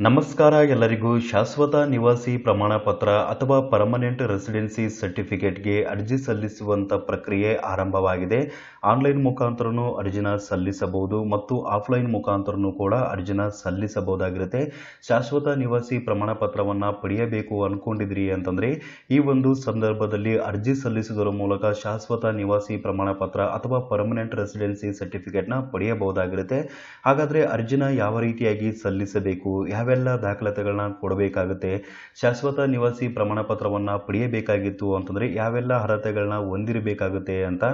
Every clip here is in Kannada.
ನಮಸ್ಕಾರ ಎಲ್ಲರಿಗೂ ಶಾಶ್ವತ ನಿವಾಸಿ ಪ್ರಮಾಣ ಪತ್ರ ಅಥವಾ ಪರ್ಮನೆಂಟ್ ರೆಸಿಡೆನ್ಸಿ ಸರ್ಟಿಫಿಕೇಟ್ಗೆ ಅರ್ಜಿ ಸಲ್ಲಿಸುವಂಥ ಪ್ರಕ್ರಿಯೆ ಆರಂಭವಾಗಿದೆ. ಆನ್ಲೈನ್ ಮುಖಾಂತರನೂ ಅರ್ಜಿನ ಸಲ್ಲಿಸಬಹುದು ಮತ್ತು ಆಫ್ಲೈನ್ ಮುಖಾಂತರನೂ ಕೂಡ ಅರ್ಜಿನ ಸಲ್ಲಿಸಬಹುದಾಗಿರುತ್ತೆ. ಶಾಶ್ವತ ನಿವಾಸಿ ಪ್ರಮಾಣ ಪತ್ರವನ್ನು ಪಡೆಯಬೇಕು ಅಂದ್ಕೊಂಡಿದ್ರಿ ಅಂತಂದರೆ ಈ ಒಂದು ಸಂದರ್ಭದಲ್ಲಿ ಅರ್ಜಿ ಸಲ್ಲಿಸುವುದರ ಮೂಲಕ ಶಾಶ್ವತ ನಿವಾಸಿ ಪ್ರಮಾಣ ಪತ್ರ ಅಥವಾ ಪರ್ಮನೆಂಟ್ ರೆಸಿಡೆನ್ಸಿ ಸರ್ಟಿಫಿಕೇಟ್ನ ಪಡೆಯಬಹುದಾಗಿರುತ್ತೆ. ಹಾಗಾದರೆ ಅರ್ಜಿನ ಯಾವ ರೀತಿಯಾಗಿ ಸಲ್ಲಿಸಬೇಕು, ಯಾವೆಲ್ಲ ದಾಖಲಾತಿಗಳನ್ನ ಕೊಡಬೇಕಾಗುತ್ತೆ, ಶಾಶ್ವತ ನಿವಾಸಿ ಪ್ರಮಾಣ ಪತ್ರವನ್ನು ಪಡೆಯಬೇಕಾಗಿತ್ತು ಅಂತಂದರೆ ಯಾವೆಲ್ಲ ಅರ್ಹತೆಗಳನ್ನ ಹೊಂದಿರಬೇಕಾಗುತ್ತೆ ಅಂತ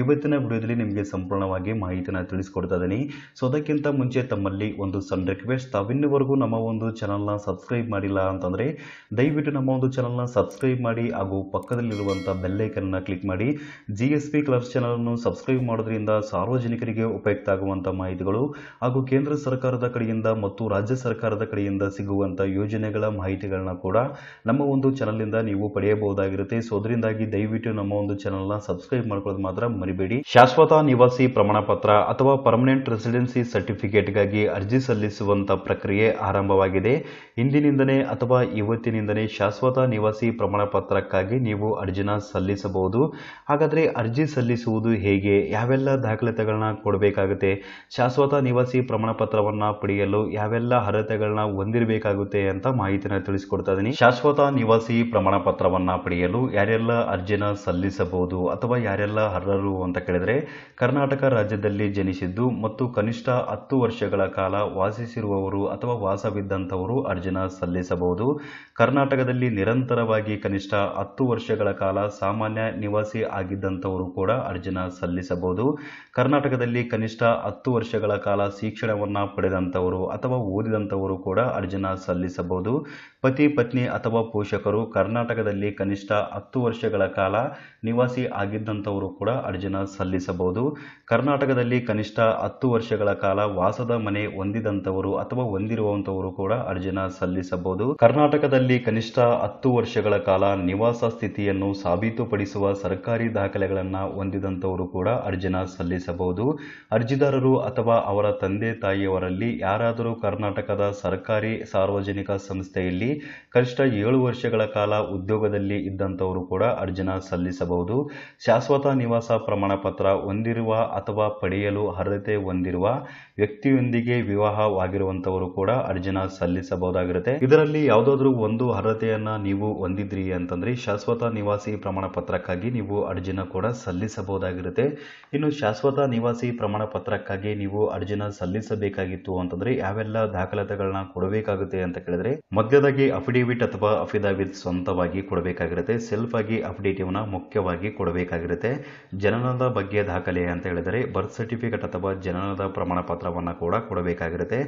ಇವತ್ತಿನ ವಿಡಿಯೋದಲ್ಲಿ ನಿಮಗೆ ಸಂಪೂರ್ಣವಾಗಿ ಮಾಹಿತಿನ ತಿಳಿಸ್ಕೊಡ್ತಾ ಇದ್ದೀನಿ. ಸೊ ಅದಕ್ಕಿಂತ ಮುಂಚೆ ತಮ್ಮಲ್ಲಿ ಒಂದು ಸಣ್ಣ ರಿಕ್ವೆಸ್ಟ್, ತಾವಿನ್ನವರೆಗೂ ನಮ್ಮ ಒಂದು ಚಾನಲ್ನ ಸಬ್ಸ್ಕ್ರೈಬ್ ಮಾಡಿಲ್ಲ ಅಂತಂದರೆ ದಯವಿಟ್ಟು ನಮ್ಮ ಒಂದು ಚಾನಲ್ನ ಸಬ್ಸ್ಕ್ರೈಬ್ ಮಾಡಿ ಹಾಗೂ ಪಕ್ಕದಲ್ಲಿರುವಂಥ ಬೆಲ್ಲೈಕನ್ನ ಕ್ಲಿಕ್ ಮಾಡಿ. GSP ಕ್ಲರ್ಕ್ಸ್ ಚಾನಲನ್ನು ಸಬ್ಸ್ಕ್ರೈಬ್ ಮಾಡೋದ್ರಿಂದ ಸಾರ್ವಜನಿಕರಿಗೆ ಉಪಯುಕ್ತ ಆಗುವಂಥ ಮಾಹಿತಿಗಳು ಹಾಗೂ ಕೇಂದ್ರ ಸರ್ಕಾರದ ಕಡೆಯಿಂದ ಮತ್ತು ರಾಜ್ಯ ಸರ್ಕಾರದ ಕಡೆಯಿಂದ ಸಿಗುವಂಥ ಯೋಜನೆಗಳ ಮಾಹಿತಿಗಳನ್ನ ಕೂಡ ನಮ್ಮ ಒಂದು ಚಾನಲ್ನಿಂದ ನೀವು ಪಡೆಯಬಹುದಾಗಿರುತ್ತೆ. ಸೊ ಅದರಿಂದಾಗಿ ದಯವಿಟ್ಟು ನಮ್ಮ ಒಂದು ಚಾನಲ್ನ ಸಬ್ಸ್ಕ್ರೈಬ್ ಮಾಡ್ಕೊಳ್ಳೋದು ಮಾತ್ರ ಮರಿಬೇಡಿ. ಶಾಶ್ವತ ನಿವಾಸಿ ಪ್ರಮಾಣ ಪತ್ರ ಅಥವಾ ಪರ್ಮನೆಂಟ್ ರೆಸಿಡೆನ್ಸಿ ಸರ್ಟಿಫಿಕೇಟ್ಗಾಗಿ ಅರ್ಜಿ ಸಲ್ಲಿಸುವಂಥ ಪ್ರಕ್ರಿಯೆ ಆರಂಭವಾಗಿದೆ. ಇಂದಿನಿಂದನೇ ಅಥವಾ ಇವತ್ತಿನಿಂದನೇ ಶಾಶ್ವತ ನಿವಾಸಿ ಪ್ರಮಾಣ ಪತ್ರಕ್ಕಾಗಿ ನೀವು ಅರ್ಜಿನ ಸಲ್ಲಿಸಬಹುದು. ಹಾಗಾದರೆ ಅರ್ಜಿ ಸಲ್ಲಿಸುವುದು ಹೇಗೆ, ಯಾವೆಲ್ಲ ದಾಖಲಾತಿಗಳನ್ನ ಕೊಡಬೇಕಾಗುತ್ತೆ, ಶಾಶ್ವತ ನಿವಾಸಿ ಪ್ರಮಾಣ ಪತ್ರವನ್ನು ಪಡೆಯಲು ಯಾವೆಲ್ಲ ಅರ್ಹತೆಗಳನ್ನ ಹೊಂದಿರಬೇಕಾಗುತ್ತೆ ಅಂತ ಮಾಹಿತಿನ ತಿಳಿಸ್ಕೊಡ್ತಾ ಇದ್ದೀನಿ. ಶಾಶ್ವತ ನಿವಾಸಿ ಪ್ರಮಾಣ ಪತ್ರವನ್ನ ಪಡೆಯಲು ಯಾರೆಲ್ಲ ಅರ್ಜಿನ ಸಲ್ಲಿಸಬಹುದು ಅಥವಾ ಯಾರೆಲ್ಲ ಅರ್ಹರು ಅಂತ ಕೇಳಿದ್ರೆ, ಕರ್ನಾಟಕ ರಾಜ್ಯದಲ್ಲಿ ಜನಿಸಿದ್ದು ಮತ್ತು ಕನಿಷ್ಠ 10 ವರ್ಷಗಳ ಕಾಲ ವಾಸಿಸಿರುವವರು ಅಥವಾ ವಾಸವಿದ್ದಂಥವರು ಅರ್ಜಿನ ಸಲ್ಲಿಸಬಹುದು. ಕರ್ನಾಟಕದಲ್ಲಿ ನಿರಂತರವಾಗಿ ಕನಿಷ್ಠ 10 ವರ್ಷಗಳ ಕಾಲ ಸಾಮಾನ್ಯ ನಿವಾಸಿ ಆಗಿದ್ದಂಥವರು ಕೂಡ ಅರ್ಜಿನ ಸಲ್ಲಿಸಬಹುದು. ಕರ್ನಾಟಕದಲ್ಲಿ ಕನಿಷ್ಠ 10 ವರ್ಷಗಳ ಕಾಲ ಶಿಕ್ಷಣವನ್ನ ಪಡೆದಂಥವರು ಅಥವಾ ಓದಿದಂಥವರು ಕೂಡ ಅರ್ಜಿನ ಸಲ್ಲಿಸಬಹುದು. ಪತಿ ಪತ್ನಿ ಅಥವಾ ಪೋಷಕರು ಕರ್ನಾಟಕದಲ್ಲಿ ಕನಿಷ್ಠ 10 ವರ್ಷಗಳ ಕಾಲ ನಿವಾಸಿ ಆಗಿದ್ದಂಥವರು ಕೂಡ ಅರ್ಜಿನ ಸಲ್ಲಿಸಬಹುದು. ಕರ್ನಾಟಕದಲ್ಲಿ ಕನಿಷ್ಠ 10 ವರ್ಷಗಳ ಕಾಲ ವಾಸದ ಮನೆ ಹೊಂದಿದಂಥವರು ಅಥವಾ ಹೊಂದಿರುವಂಥವರು ಕೂಡ ಅರ್ಜಿನ ಸಲ್ಲಿಸಬಹುದು. ಕರ್ನಾಟಕದಲ್ಲಿ ಕನಿಷ್ಠ 10 ವರ್ಷಗಳ ಕಾಲ ನಿವಾಸ ಸ್ಥಿತಿಯನ್ನು ಸಾಬೀತುಪಡಿಸುವ ಸರ್ಕಾರಿ ದಾಖಲೆಗಳನ್ನು ಹೊಂದಿದಂಥವರು ಕೂಡ ಅರ್ಜಿನ ಸಲ್ಲಿಸಬಹುದು. ಅರ್ಜಿದಾರರು ಅಥವಾ ಅವರ ತಂದೆ ತಾಯಿಯವರಲ್ಲಿ ಯಾರಾದರೂ ಕರ್ನಾಟಕದ ಸರ್ಕಾರಿ ಸಾರ್ವಜನಿಕ ಸಂಸ್ಥೆಯಲ್ಲಿ ಕನಿಷ್ಠ 7 ವರ್ಷಗಳ ಕಾಲ ಉದ್ಯೋಗದಲ್ಲಿ ಇದ್ದಂಥವರು ಕೂಡ ಅರ್ಜಿನ ಸಲ್ಲಿಸಬಹುದು. ಶಾಶ್ವತ ನಿವಾಸ ಪ್ರಮಾಣ ಪತ್ರ ಹೊಂದಿರುವ ಅಥವಾ ಪಡೆಯಲು ಅರ್ಹತೆ ಹೊಂದಿರುವ ವ್ಯಕ್ತಿಯೊಂದಿಗೆ ವಿವಾಹವಾಗಿರುವಂಥವರು ಕೂಡ ಅರ್ಜಿನ ಸಲ್ಲಿಸಬಹುದಾಗಿರುತ್ತೆ. ಇದರಲ್ಲಿ ಯಾವುದಾದ್ರೂ ಒಂದು ಅರ್ಹತೆಯನ್ನ ನೀವು ಹೊಂದಿದ್ರಿ ಅಂತಂದ್ರೆ ಶಾಶ್ವತ ನಿವಾಸಿ ಪ್ರಮಾಣ ಪತ್ರಕ್ಕಾಗಿ ನೀವು ಅರ್ಜಿನ ಕೂಡ ಸಲ್ಲಿಸಬಹುದಾಗಿರುತ್ತೆ. ಇನ್ನು ಶಾಶ್ವತ ನಿವಾಸಿ ಪ್ರಮಾಣ ಪತ್ರಕ್ಕಾಗಿ ನೀವು ಅರ್ಜಿನ ಸಲ್ಲಿಸಬೇಕಾಗಿತ್ತು ಅಂತಂದ್ರೆ ಯಾವೆಲ್ಲ ದಾಖಲಾತಿಗಳನ್ನ ಕೊಡಬೇಕಾಗುತ್ತೆ ಅಂತ ಕೇಳಿದ್ರೆ, ಮಧ್ಯದಾಗಿ ಅಫಿಡೇವಿಟ್ ಅಥವಾ ಅಫಿಡಾವಿಟ್ ಸ್ವಂತವಾಗಿ ಕೊಡಬೇಕಾಗಿರುತ್ತೆ. ಸೆಲ್ಫ್ ಆಗಿ ಅಫಿಡೇಟಿವ್ನ ಮುಖ್ಯವಾಗಿ ಕೊಡಬೇಕಾಗಿರುತ್ತೆ. ಜನನದ ಬಗ್ಗೆ ದಾಖಲೆ ಅಂತ ಹೇಳಿದರೆ ಬರ್ತ್ ಸರ್ಟಿಫಿಕೇಟ್ ಅಥವಾ ಜನನದ ಪ್ರಮಾಣ ಪತ್ರವನ್ನು ಕೂಡ ಕೊಡಬೇಕಾಗಿರುತ್ತೆ.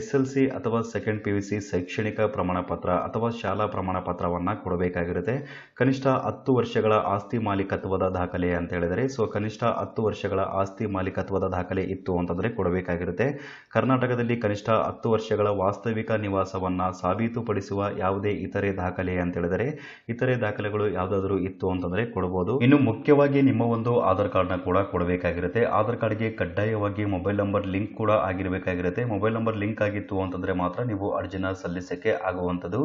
SLC ಅಥವಾ ಸೆಕೆಂಡ್ PUC ಶೈಕ್ಷಣಿಕ ಪ್ರಮಾಣ ಪತ್ರ ಅಥವಾ ಶಾಲಾ ಪ್ರಮಾಣ ಪತ್ರವನ್ನ ಕೊಡಬೇಕಾಗಿರುತ್ತೆ. ಕನಿಷ್ಠ 10 ವರ್ಷಗಳ ಆಸ್ತಿ ಮಾಲೀಕತ್ವದ ದಾಖಲೆ ಅಂತ ಹೇಳಿದರೆ, ಸೊ ಕನಿಷ್ಠ 10 ವರ್ಷಗಳ ಆಸ್ತಿ ಮಾಲೀಕತ್ವದ ದಾಖಲೆ ಇತ್ತು ಅಂತಂದ್ರೆ ಕೊಡಬೇಕಾಗಿರುತ್ತೆ. ಕರ್ನಾಟಕದಲ್ಲಿ ಕನಿಷ್ಠ 10 ವರ್ಷಗಳ ವಾಸ್ತವಿಕ ನಿವಾಸವನ್ನ ಸಾಬೀತುಪಡಿಸುವ ಯಾವುದೇ ಇತರೆ ದಾಖಲೆ ಅಂತ ಹೇಳಿದರೆ ಇತರೆ ದಾಖಲೆಗಳು ಯಾವುದಾದ್ರೂ ಇತ್ತು ಅಂತಂದ್ರೆ ಕೊಡಬಹುದು. ಇನ್ನು ಮುಖ್ಯವಾಗಿ ನಿಮ್ಮ ಒಂದು ಆಧಾರ್ ಕಾರ್ಡ್ನ ಕೂಡ ಕೊಡಬೇಕಾಗಿರುತ್ತೆ. ಆಧಾರ್ ಕಾರ್ಡ್ಗೆ ಕಡ್ಡಾಯವಾಗಿ ಮೊಬೈಲ್ ನಂಬರ್ ಲಿಂಕ್ ಕೂಡ ಆಗಿರಬೇಕಾಗಿರುತ್ತೆ. ಮೊಬೈಲ್ ನಂಬರ್ ಲಿಂಕ್ ಆಗಿತ್ತು ಅಂತಂದ್ರೆ ಮಾತ್ರ ನೀವು ಅರ್ಜಿನ ಸಲ್ಲಿಸಕ್ಕೆ ಆಗುವಂಥದ್ದು.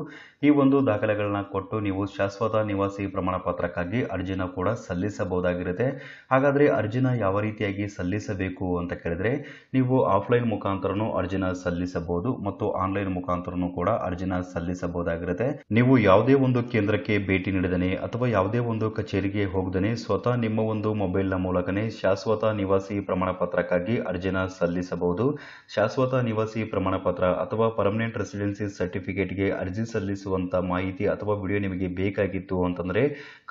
ಈ ಒಂದು ದಾಖಲೆಗಳನ್ನ ಕೊಟ್ಟು ನೀವು ಶಾಶ್ವತ ನಿವಾಸಿ ಪ್ರಮಾಣ ಪತ್ರಕ್ಕಾಗಿ ಅರ್ಜಿನ ಕೂಡ ಸಲ್ಲಿಸಬಹುದಾಗಿರುತ್ತೆ. ಹಾಗಾದ್ರೆ ಅರ್ಜಿನ ಯಾವ ರೀತಿಯಾಗಿ ಸಲ್ಲಿಸಬೇಕು ಅಂತ ಕೇಳಿದ್ರೆ, ನೀವು ಆಫ್ಲೈನ್ ಮುಖಾಂತರನೂ ಅರ್ಜಿನ ಸಲ್ಲಿಸಬಹುದು ಮತ್ತು ಆನ್ಲೈನ್ ಮುಖಾಂತರನೂ ಕೂಡ ಅರ್ಜಿನ ಸಲ್ಲಿಸಬಹುದಾಗಿರುತ್ತೆ. ನೀವು ಯಾವುದೇ ಒಂದು ಕೇಂದ್ರಕ್ಕೆ ಭೇಟಿ ನೀಡದನೆ ಅಥವಾ ಯಾವುದೇ ಒಂದು ಕಚೇರಿಗೆ ಹೋಗದನೆ ಸ್ವತಃ ನಿಮ್ಮ ಒಂದು ಮೊಬೈಲ್ನ ಮೂಲಕನೇ ಶಾಶ್ವತ ನಿವಾಸಿ ಪ್ರಮಾಣ ಪತ್ರಕ್ಕಾಗಿ ಅರ್ಜಿನ ಸಲ್ಲಿಸಬಹುದು. ಶಾಶ್ವತ ನಿವಾಸಿ ಪ್ರಮಾಣ ಪತ್ರ ಅಥವಾ ಪರ್ಮನೆಂಟ್ ರೆಸಿಡೆನ್ಸಿ ಸರ್ಟಿಫಿಕೇಟ್ಗೆ ಅರ್ಜಿ ಸಲ್ಲಿಸುವಂತ ಮಾಹಿತಿ ಅಥವಾ ವಿಡಿಯೋ ನಿಮಗೆ ಬೇಕಾಗಿತ್ತು ಅಂತಂದ್ರೆ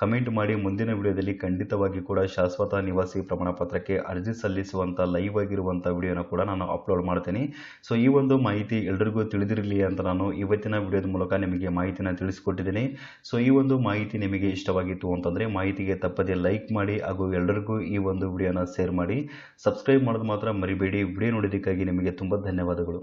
ಕಮೆಂಟ್ ಮಾಡಿ. ಮುಂದಿನ ವಿಡಿಯೋದಲ್ಲಿ ಖಂಡಿತವಾಗಿ ಕೂಡ ಶಾಶ್ವತ ನಿವಾಸಿ ಪ್ರಮಾಣ ಪತ್ರಕ್ಕೆ ಅರ್ಜಿ ಸಲ್ಲಿಸುವಂತ ಲೈವ್ ಆಗಿರುವಂತ ವಿಡಿಯೋನ ಕೂಡ ನಾನು ಅಪ್ಲೋಡ್ ಮಾಡ್ತೀನಿ. ಸೊ ಈ ಒಂದು ಮಾಹಿತಿ ಎಲ್ರಿಗೂ ತಿಳಿದಿರಲಿ ಅಂತ ನಾನು ಇವತ್ತಿನ ವಿಡಿಯೋದ ಮೂಲಕ ನಿಮಗೆ ಮಾಹಿತಿನ ತಿಳಿಸಿಕೊಟ್ಟಿದ್ದೀನಿ. ಸೊ ಈ ಒಂದು ಮಾಹಿತಿ ನಿಮಗೆ ಇಷ್ಟವಾಗಿತ್ತು ಅಂತಂದ್ರೆ ಮಾಹಿತಿಗೆ ತಪ್ಪದೆ ಲೈಕ್ ಮಾಡಿ ಹಾಗೂ ಎಲ್ಲರಿಗೂ ಈ ಒಂದು ವಿಡಿಯೋನ ಶೇರ್ ಮಾಡಿ. ಸಬ್ಸ್ಕ್ರೈಬ್ ಮಾಡೋದು ಮಾತ್ರ ಮರಿಬೇಡಿ. ವಿಡಿಯೋ ನೋಡಿದ್ದಕ್ಕಾಗಿ ನಿಮಗೆ ತುಂಬಾ ಧನ್ಯವಾದಗಳು.